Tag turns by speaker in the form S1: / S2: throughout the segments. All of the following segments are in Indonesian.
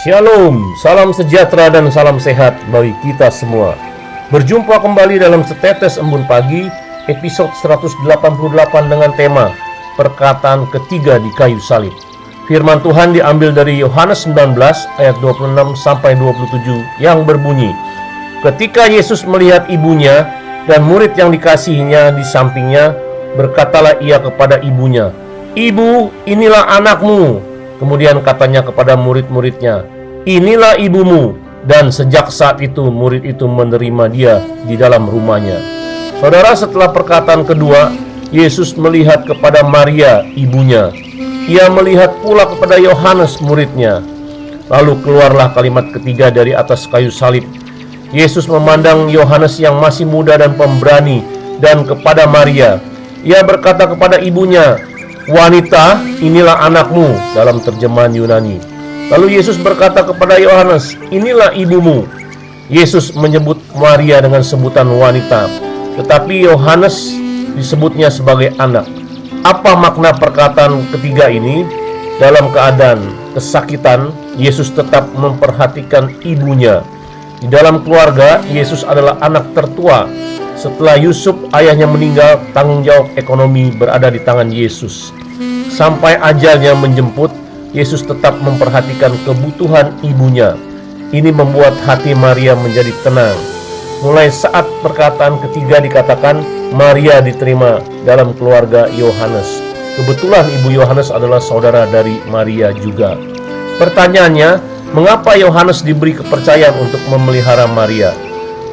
S1: Shalom, salam sejahtera dan salam sehat bagi kita semua. Berjumpa kembali dalam Setetes Embun Pagi, episode 188 dengan tema Perkataan ketiga di kayu salib. Firman Tuhan diambil dari Yohanes 19 ayat 26 sampai 27 yang berbunyi, ketika Yesus melihat ibunya dan murid yang dikasihinya di sampingnya, berkatalah ia kepada ibunya, "Ibu, inilah anakmu." Kemudian katanya kepada murid-muridnya, "Inilah ibumu." Dan sejak saat itu murid itu menerima dia di dalam rumahnya. Saudara, setelah perkataan kedua, Yesus melihat kepada Maria, ibunya. Ia melihat pula kepada Yohanes, muridnya. Lalu keluarlah kalimat ketiga dari atas kayu salib. Yesus memandang Yohanes yang masih muda dan pemberani, dan kepada Maria. Ia berkata kepada ibunya, "Wanita, inilah anakmu," dalam terjemahan Yunani. Lalu Yesus berkata kepada Yohanes, "Inilah ibumu." Yesus menyebut Maria dengan sebutan wanita, tetapi Yohanes disebutnya sebagai anak. Apa makna perkataan ketiga ini? Dalam keadaan kesakitan, Yesus tetap memperhatikan ibunya. Di dalam keluarga, Yesus adalah anak tertua. Setelah Yusuf, ayahnya meninggal, tanggung jawab ekonomi berada di tangan Yesus. Sampai ajalnya menjemput, Yesus tetap memperhatikan kebutuhan ibunya. Ini membuat hati Maria menjadi tenang. Mulai saat perkataan ketiga dikatakan, Maria diterima dalam keluarga Yohanes. Kebetulan ibu Yohanes adalah saudara dari Maria juga. Pertanyaannya, mengapa Yohanes diberi kepercayaan untuk memelihara Maria?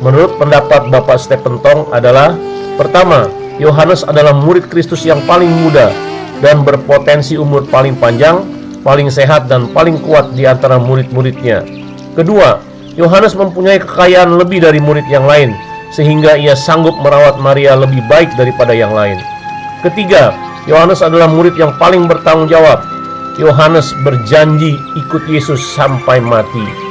S1: Menurut pendapat Bapak Stephen Tong adalah, pertama, Yohanes adalah murid Kristus yang paling muda dan berpotensi umur paling panjang, paling sehat, dan paling kuat di antara murid-muridnya. Kedua, Yohanes mempunyai kekayaan lebih dari murid yang lain, sehingga ia sanggup merawat Maria lebih baik daripada yang lain. Ketiga, Yohanes adalah murid yang paling bertanggung jawab. Yohanes berjanji ikut Yesus sampai mati.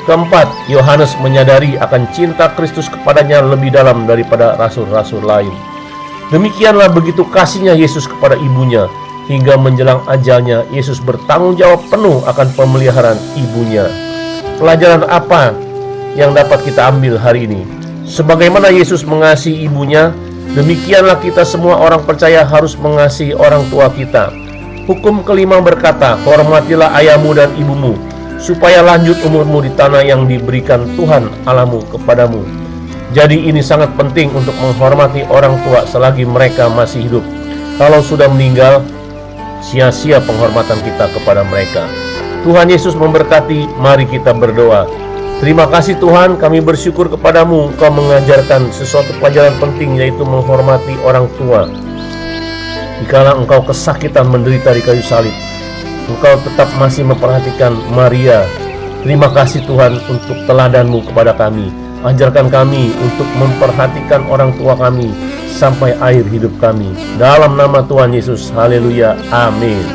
S1: Keempat, Yohanes menyadari akan cinta Kristus kepadanya lebih dalam daripada rasul-rasul lain. Demikianlah begitu kasihnya Yesus kepada ibunya, hingga menjelang ajalnya Yesus bertanggung jawab penuh akan pemeliharaan ibunya. Pelajaran apa yang dapat kita ambil hari ini? Sebagaimana Yesus mengasihi ibunya, demikianlah kita semua orang percaya harus mengasihi orang tua kita. Hukum kelima berkata, hormatilah ayahmu dan ibumu, supaya lanjut umurmu di tanah yang diberikan Tuhan Allahmu kepadamu. Jadi ini sangat penting untuk menghormati orang tua selagi mereka masih hidup. Kalau sudah meninggal, sia-sia penghormatan kita kepada mereka. Tuhan Yesus memberkati. Mari kita berdoa. Terima kasih Tuhan, kami bersyukur kepadamu. Engkau mengajarkan sesuatu pelajaran penting, yaitu menghormati orang tua. Dikala engkau kesakitan menderita di kayu salib, engkau tetap masih memperhatikan Maria. Terima kasih Tuhan untuk teladan-Mu kepada kami. Ajarkan kami untuk memperhatikan orang tua kami sampai akhir hidup kami. Dalam nama Tuhan Yesus, haleluya, amin.